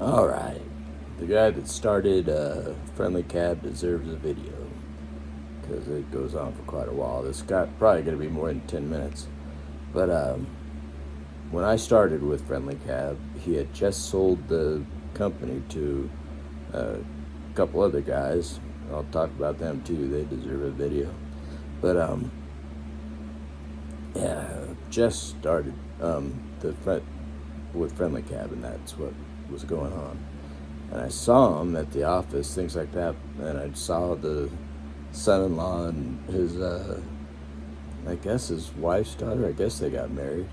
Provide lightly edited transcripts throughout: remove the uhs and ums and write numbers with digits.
All right. The guy that started Friendly Cab deserves a video because it goes on for quite a while. This got probably going to be more than 10 minutes. But when I started with Friendly Cab, he had just sold the company to a couple other guys. I'll talk about them too. They deserve a video. But yeah, just started with Friendly Cab, and that's what was going on. And I saw him at the office, things like that, and I saw the son-in-law and his, I guess his wife's daughter. I guess they got married.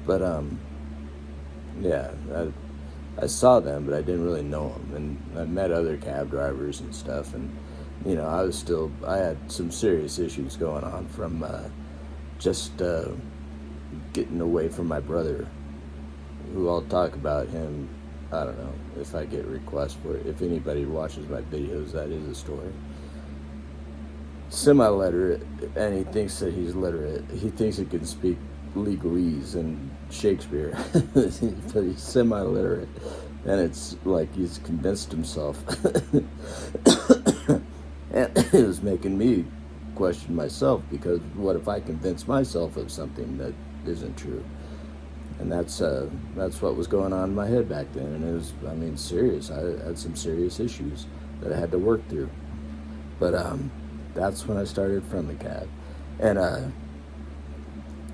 But yeah, I saw them, but I didn't really know them. And I met other cab drivers and stuff, and I had some serious issues going on from just getting away from my brother, who I'll talk about him. I don't know if I get requests for it. If anybody watches my videos, that is a story. Semi-literate, and he thinks that he's literate. He thinks he can speak legalese and Shakespeare, but he's semi-literate, and it's like he's convinced himself. And it was making me question myself, because what if I convince myself of something that isn't true? And that's what was going on in my head back then. And it was, serious. I had some serious issues that I had to work through. But that's when I started Friendly Cab. And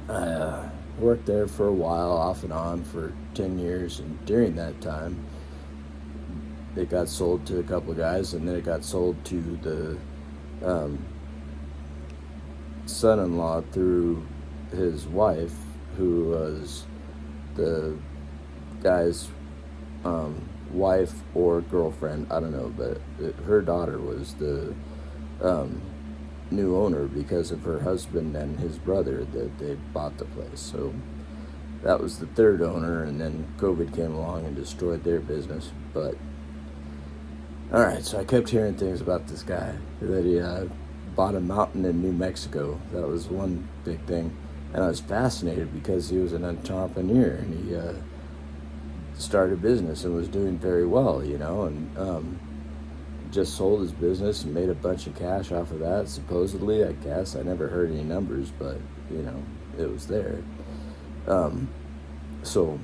I worked there for a while, off and on, for 10 years. And during that time, it got sold to a couple of guys, and then it got sold to the son-in-law through his wife, who was the guy's wife or girlfriend, I don't know, but her daughter was the new owner, because of her husband and his brother that they bought the place. So that was the third owner, and then COVID came along and destroyed their business. But alright, so I kept hearing things about this guy, that he bought a mountain in New Mexico. That was one big thing. And I was fascinated because he was an entrepreneur, and he started a business and was doing very well, and just sold his business and made a bunch of cash off of that, supposedly, I guess. I never heard any numbers, but, it was there. So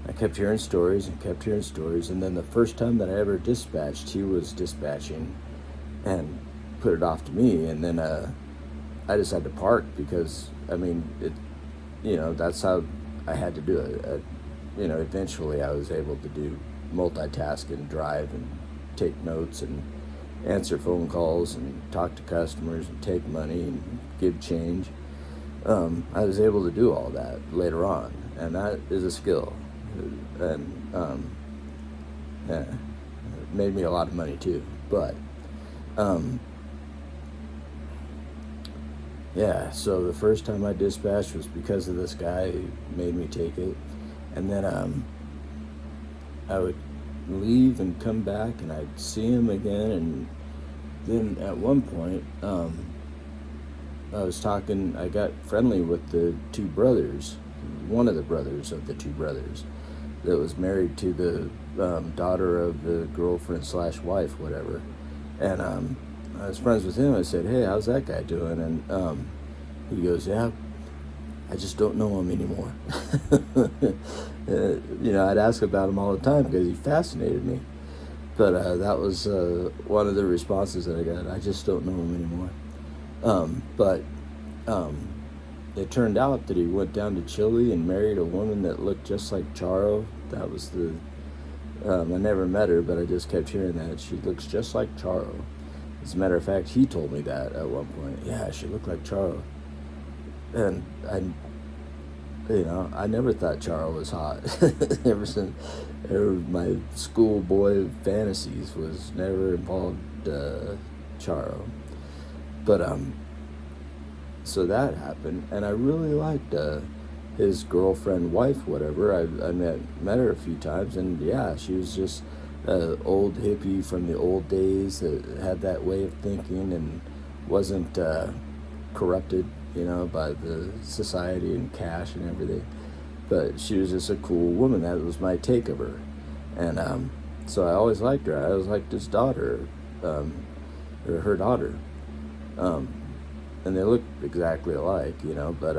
I kept hearing stories, and then the first time that I ever dispatched, he was dispatching and put it off to me, and then I just had to park, because that's how I had to do it. Eventually I was able to do multitask and drive and take notes and answer phone calls and talk to customers and take money and give change. I was able to do all that later on, and that is a skill, and yeah, it made me a lot of money too. But yeah, so the first time I dispatched was because of this guy who made me take it. And then I would leave and come back, and I'd see him again. And then at one point, I got friendly with the two brothers, one of the brothers of the two brothers, that was married to the daughter of the girlfriend / wife, whatever. And I was friends with him. I said, "Hey, how's that guy doing?" And he goes, "Yeah, I just don't know him anymore." I'd ask about him all the time because he fascinated me. But that was one of the responses that I got. I just don't know him anymore. But it turned out that he went down to Chile and married a woman that looked just like Charo. That was I never met her, but I just kept hearing that. She looks just like Charo. As a matter of fact, he told me that at one point. Yeah, she looked like Charo. And I never thought Charo was hot. My schoolboy fantasies was never involved Charo. But so that happened, and I really liked his girlfriend, wife, whatever. I met her a few times, and yeah, she was just old hippie from the old days that had that way of thinking and wasn't corrupted, by the society and cash and everything. but she was just a cool woman. That was my take of her. And so I always liked her. I always liked his daughter, or her daughter. And they look exactly alike, but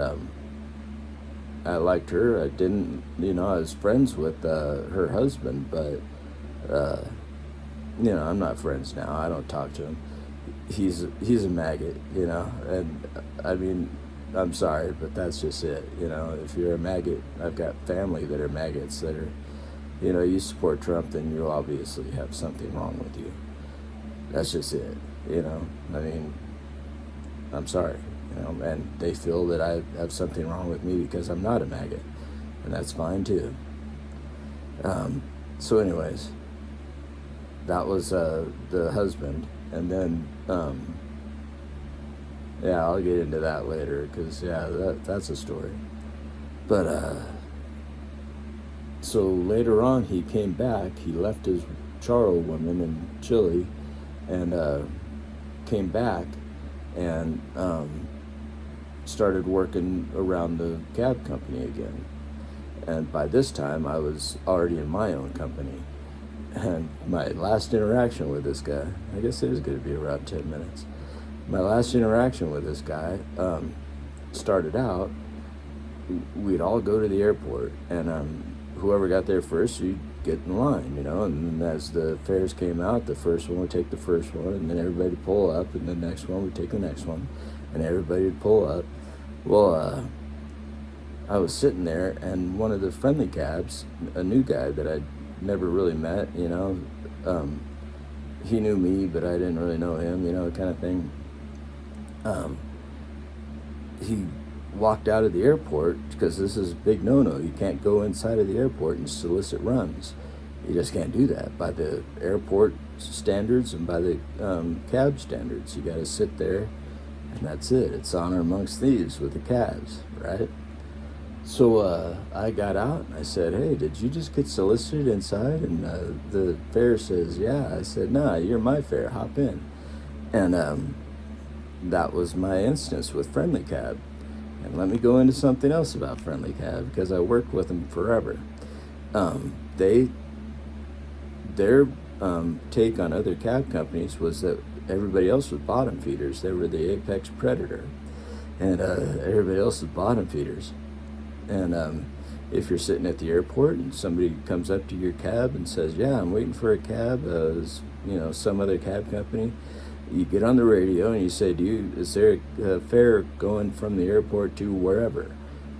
I liked her. I didn't, I was friends with her husband, but, I'm not friends now. I don't talk to him. He's a maggot, and I mean, I'm sorry, but that's just it. If you're a maggot, I've got family that are maggots that are, you support Trump, then you obviously have something wrong with you. That's just it, I mean, I'm sorry, and they feel that I have something wrong with me because I'm not a maggot, and that's fine too. So anyways, that was the husband, and then yeah, I'll get into that later because that's a story. But so later on, he came back. He left his charo woman in Chile, and came back and started working around the cab company again. And by this time, I was already in my own company. And my last interaction with this guy, I guess it is going to be around 10 minutes. My last interaction with this guy started out, we'd all go to the airport, and whoever got there first, you'd get in line, and then as the fares came out, the first one would take the first one, and then everybody would pull up, and the next one would take the next one, and everybody would pull up. Well, I was sitting there, and one of the friendly cabs, a new guy that I'd never really met, he knew me, but I didn't really know him, kind of thing. He walked out of the airport, because this is a big no-no. You can't go inside of the airport and solicit runs. You just can't do that by the airport standards and by the cab standards. You got to sit there, and that's it. It's honor amongst thieves with the cabs, right? So I got out and I said, "Hey, did you just get solicited inside?" And the fare says, "Yeah." I said, "Nah, you're my fare. Hop in." And that was my instance with Friendly Cab. And let me go into something else about Friendly Cab, because I worked with them forever. Their take on other cab companies was that everybody else was bottom feeders. They were the apex predator, and everybody else was bottom feeders. And if you're sitting at the airport and somebody comes up to your cab and says, "Yeah, I'm waiting for a cab," some other cab company, you get on the radio and you say, "Is there a fare going from the airport to wherever?"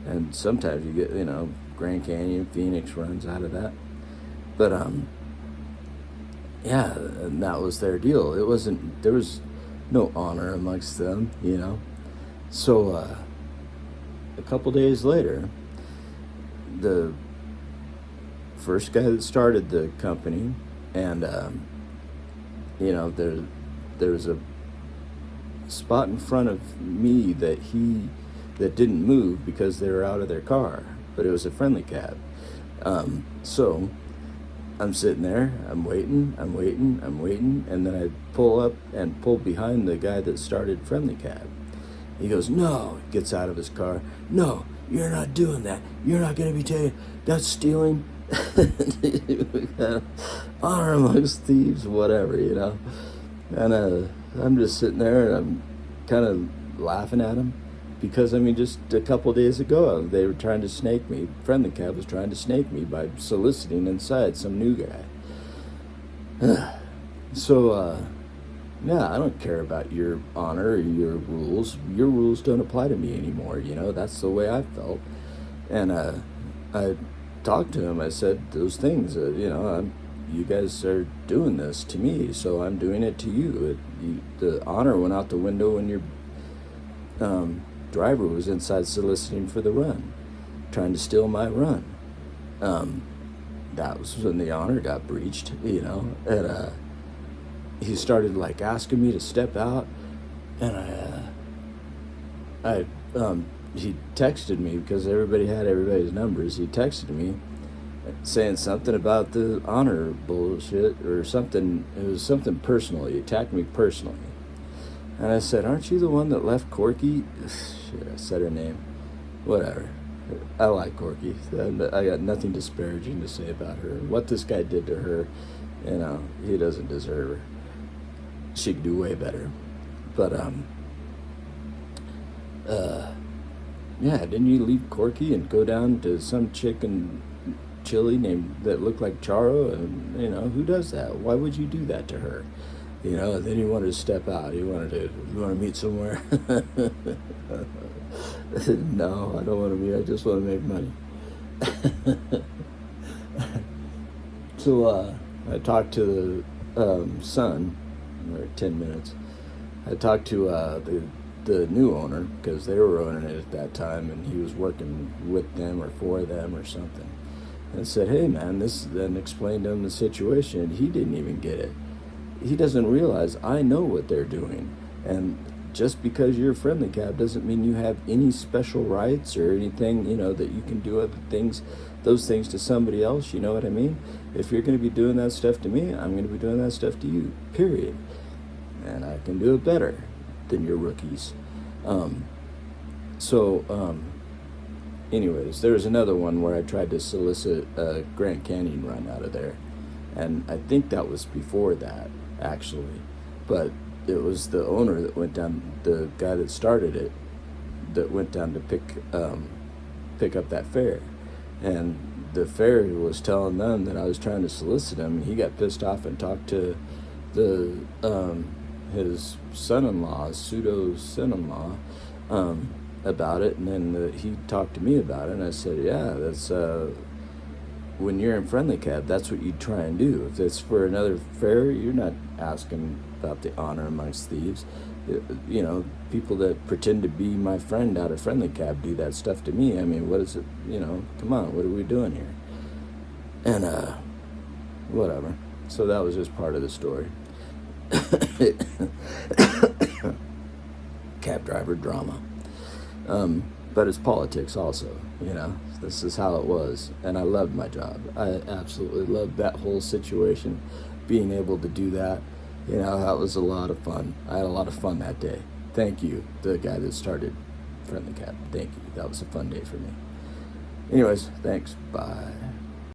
And sometimes you get, Grand Canyon, Phoenix runs out of that. But yeah, and that was their deal. There was no honor amongst them, So a couple days later, the first guy that started the company, and there was a spot in front of me that didn't move because they were out of their car, but it was a Friendly Cab. So I'm sitting there, I'm waiting, and then I pull behind the guy that started Friendly Cab. He goes, "No," gets out of his car, "No, you're not doing that. You're not going to be taking, that's stealing." Honor amongst thieves, whatever, And I'm just sitting there, and I'm kind of laughing at him, because, just a couple days ago, they were trying to snake me. Friendly Cab was trying to snake me by soliciting inside some new guy. So, yeah, I don't care about your honor or your rules. Your rules don't apply to me anymore, That's the way I felt. And I talked to him. I said those things, you guys are doing this to me, so I'm doing it to you. The honor went out the window when your driver was inside soliciting for the run, trying to steal my run. That was when the honor got breached, and he started asking me to step out, and he texted me, because everybody had everybody's numbers. He texted me saying something about the honor bullshit or something. It was something personal. He attacked me personally. And I said, "Aren't you the one that left Corky?" Shit, I said her name. Whatever. I like Corky. And I got nothing disparaging to say about her. What this guy did to her, he doesn't deserve her. She could do way better. But yeah, didn't you leave Corky and go down to some chick in Chile named that looked like Charo? And who does that? Why would you do that to her? And then he wanted to step out. You want to meet somewhere? No, I don't want to meet. I just want to make money. So I talked to the son, or 10 minutes. I talked to the new owner, because they were owning it at that time, and he was working with them or for them or something. And said, hey man, then explained to him the situation. He didn't even get it. He doesn't realize I know what they're doing. And just because you're a friendly cab doesn't mean you have any special rights or anything, that you can do those things to somebody else. You know what I mean? If you're going to be doing that stuff to me, I'm going to be doing that stuff to you, period. And I can do it better than your rookies. Anyways, there was another one where I tried to solicit a Grand Canyon run out of there. And I think that was before that, actually. But it was the owner that went down, the guy that started it, that went down to pick up that fare. And the fare was telling them that I was trying to solicit him, and he got pissed off and talked to his son-in-law, pseudo son-in-law, about it. And then he talked to me about it, and I said, yeah, that's when you're in friendly cab, that's what you try and do. If it's for another fare, you're not asking about the honor amongst thieves. People that pretend to be my friend out of friendly cab do that stuff to me. I mean, what is it? Come on, what are we doing here? And whatever. So that was just part of the story. Cab driver drama. But it's politics also, This is how it was. And I loved my job. I absolutely loved that whole situation. Being able to do that, that was a lot of fun. I had a lot of fun that day. Thank you, the guy that started Friendly Cab. Thank you. That was a fun day for me. Anyways, thanks. Bye.